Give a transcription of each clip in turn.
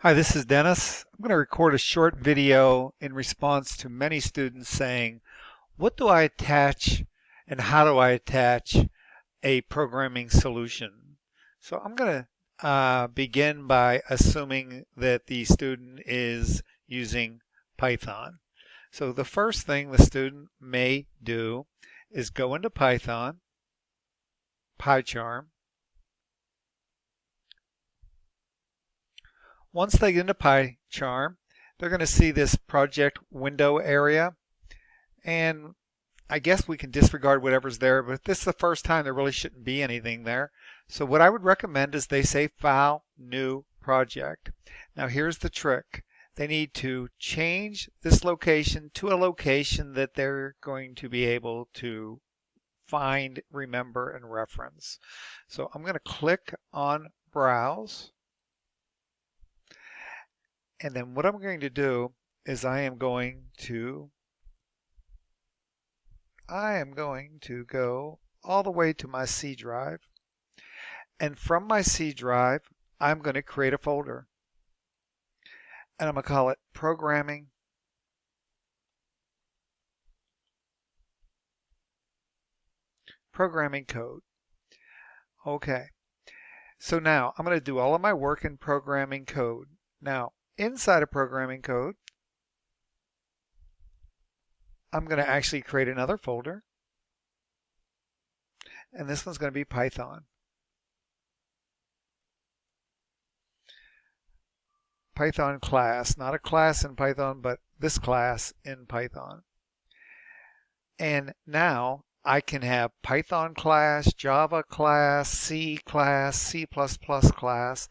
Hi, this is Dennis. I'm going to record a short video in response to many students saying, what do I attach and how do I attach a programming solution? So I'm going to begin by assuming that the student is using Python. So the first thing the student may do is go into Python, PyCharm. Once they get into PyCharm, they're going to see this project window area. And I guess we can disregard whatever's there, but if this is the first time, there really shouldn't be anything there. So what I would recommend is they say File, New Project. Now here's the trick. They need to change this location to a location that they're going to be able to find, remember, and reference. So I'm going to click on Browse. And then what I'm going to do is I am going to go all the way to my C drive. And from my C drive, I'm going to create a folder. And I'm going to call it Programming Code. Okay. So now I'm going to do all of my work in Programming Code. Now, inside of Programming Code, I'm going to actually create another folder. And this one's going to be Python. Python class, not a class in Python, but this class in Python. And now I can have Python class, Java class, C class, C++ class.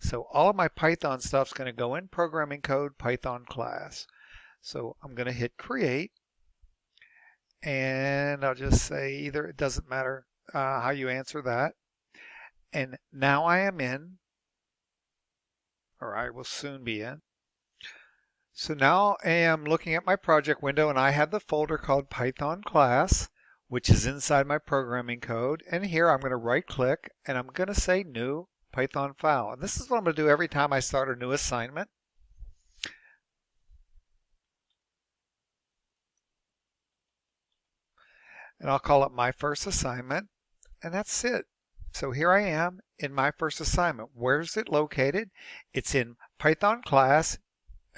So all of my Python stuff is going to go in Programming Code Python class. So I'm going to hit Create. And I'll just say either, it doesn't matter how you answer that. And now I am in, or I will soon be in. So now I am looking at my project window and I have the folder called Python class, which is inside my programming code. And here I'm going to right click and I'm going to say New Python File. And this is what I'm going to do every time I start a new assignment. And I'll call it my first assignment. And that's it. So here I am in my first assignment. Where's it located? It's in Python class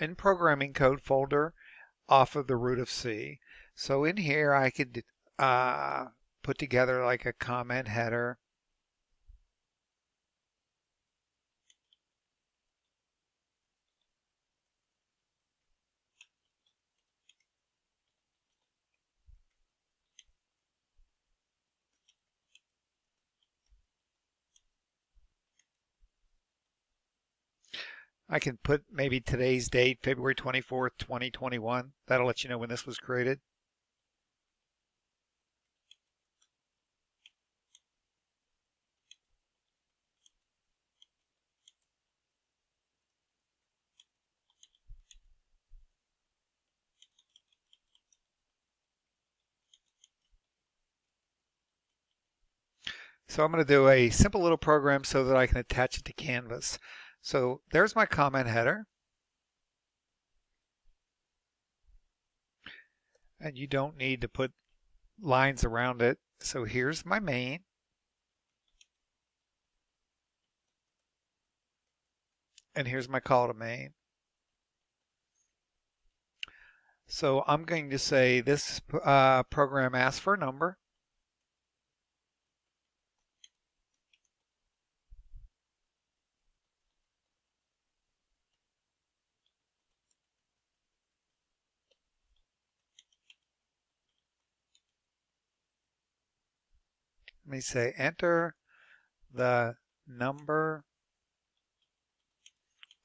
in programming code folder off of the root of C. So in here I could put together like a comment header. I can put maybe today's date, February 24th, 2021. That'll let you know when this was created. So I'm going to do a simple little program so that I can attach it to Canvas. So there's my comment header. And you don't need to put lines around it. So here's my main. And here's my call to main. So I'm going to say this program asks for a number. Let me say enter the number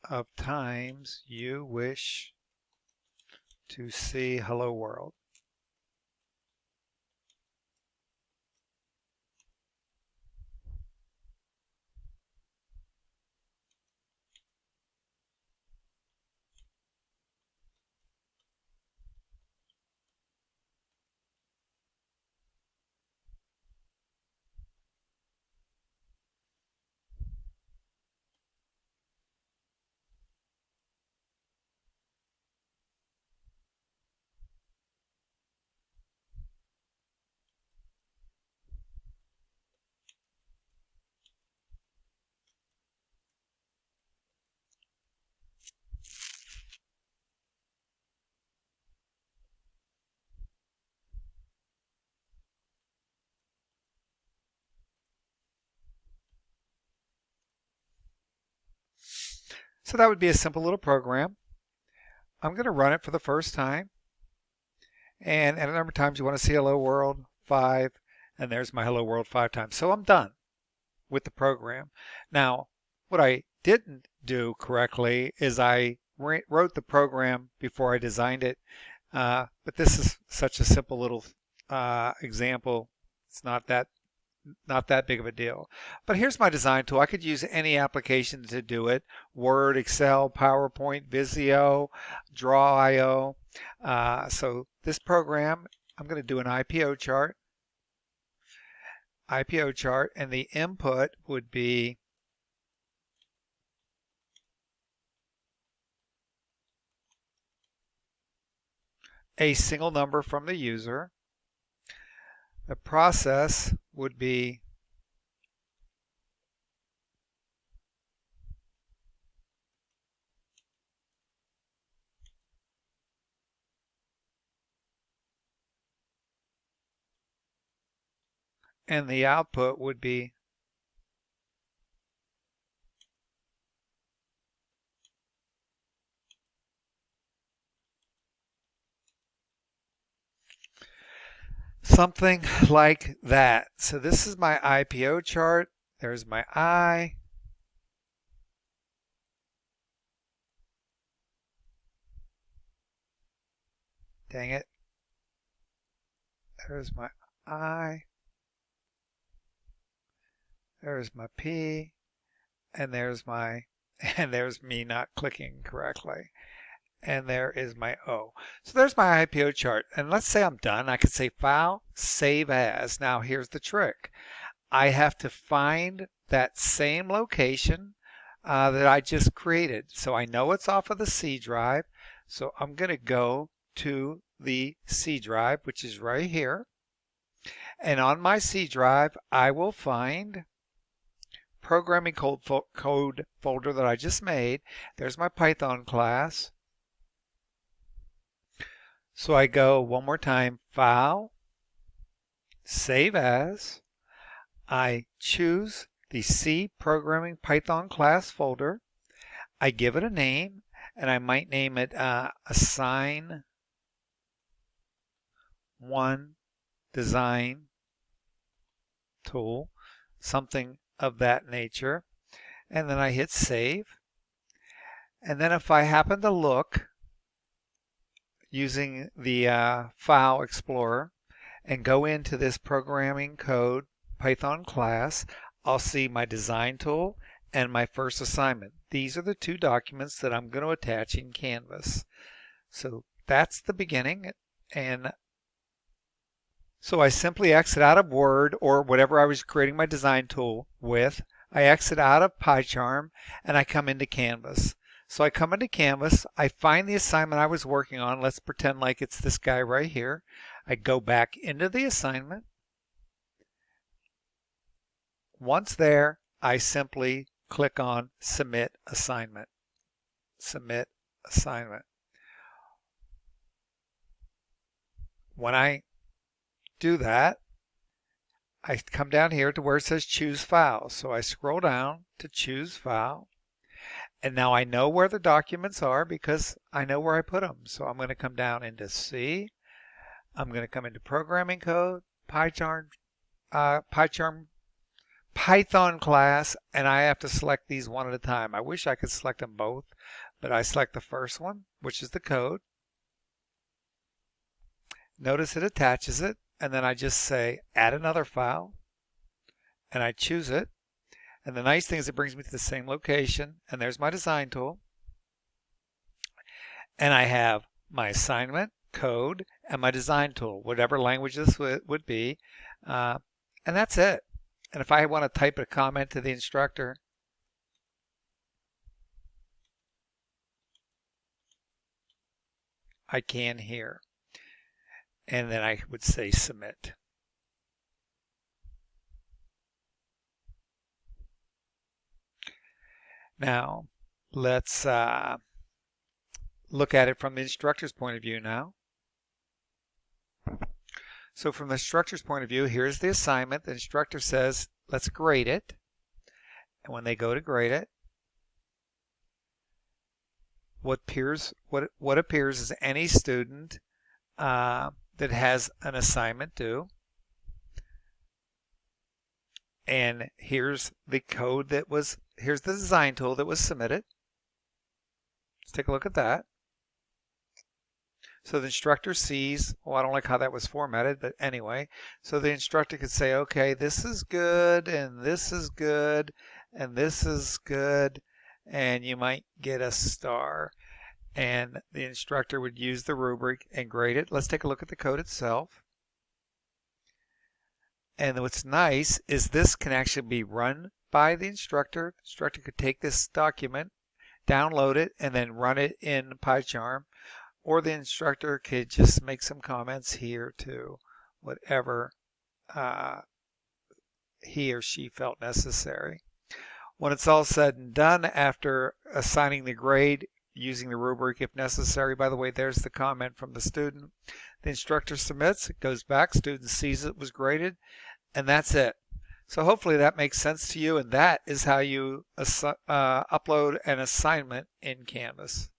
of times you wish to see Hello World. So that would be a simple little program. I'm going to run it for the first time. And at a number of times you want to see hello world 5, and there's my hello world 5 times. So I'm done with the program. Now, what I didn't do correctly is I wrote the program before I designed it. But this is such a simple little example. It's not that big of a deal. But here's my design tool. I could use any application to do it. Word, Excel, PowerPoint, Visio, Draw.io. So this program, I'm going to do an IPO chart. And the input would be a single number from the user. The process would be and the output would be something like that. So this is my IPO chart. There's my I. Dang it. There's my I. There's my P. And there's me not clicking correctly. And there is my O. So there's my IPO chart. And let's say I'm done. I could say File, Save As. Now here's the trick. I have to find that same location that I just created. So I know it's off of the C drive. So I'm going to go to the C drive, which is right here. And on my C drive, I will find programming code folder that I just made. There's my Python class. So I go one more time, File, Save As. I choose the C Programming Python class folder. I give it a name, and I might name it Assign 1 Design Tool, something of that nature. And then I hit Save. And then if I happen to look using the File Explorer and go into this programming code Python class, I'll see my design tool and my first assignment. These are the two documents that I'm going to attach in Canvas. So that's the beginning. And so I simply exit out of Word or whatever I was creating my design tool with. I exit out of PyCharm and I come into Canvas. So I come into Canvas, I find the assignment I was working on. Let's pretend like it's this guy right here. I go back into the assignment. Once there, I simply click on Submit Assignment. Submit Assignment. When I do that, I come down here to where it says Choose File. So I scroll down to Choose File. And now I know where the documents are because I know where I put them. So I'm going to come down into C. I'm going to come into Programming Code, Python class, and I have to select these one at a time. I wish I could select them both, but I select the first one, which is the code. Notice it attaches it, and then I just say add another file, and I choose it. And the nice thing is it brings me to the same location, and there's my design tool. And I have my assignment, code, and my design tool, whatever language this would be. And that's it. And if I want to type a comment to the instructor, I can here. And then I would say submit. Now, let's look at it from the instructor's point of view now. So from the instructor's point of view, here's the assignment. The instructor says, let's grade it. And when they go to grade it, what appears is any student that has an assignment due. And here's the code here's the design tool that was submitted. Let's take a look at that. So the instructor sees, well, I don't like how that was formatted, but anyway, so the instructor could say, okay, this is good, and this is good, and this is good, and you might get a star. And the instructor would use the rubric and grade it. Let's take a look at the code itself. And what's nice is this can actually be run by the instructor. The instructor could take this document, download it, and then run it in PyCharm. Or the instructor could just make some comments here to whatever he or she felt necessary. When it's all said and done, after assigning the grade using the rubric if necessary, by the way, there's the comment from the student. The instructor submits, it goes back, student sees it was graded, and that's it. So hopefully that makes sense to you, and that is how you upload an assignment in Canvas.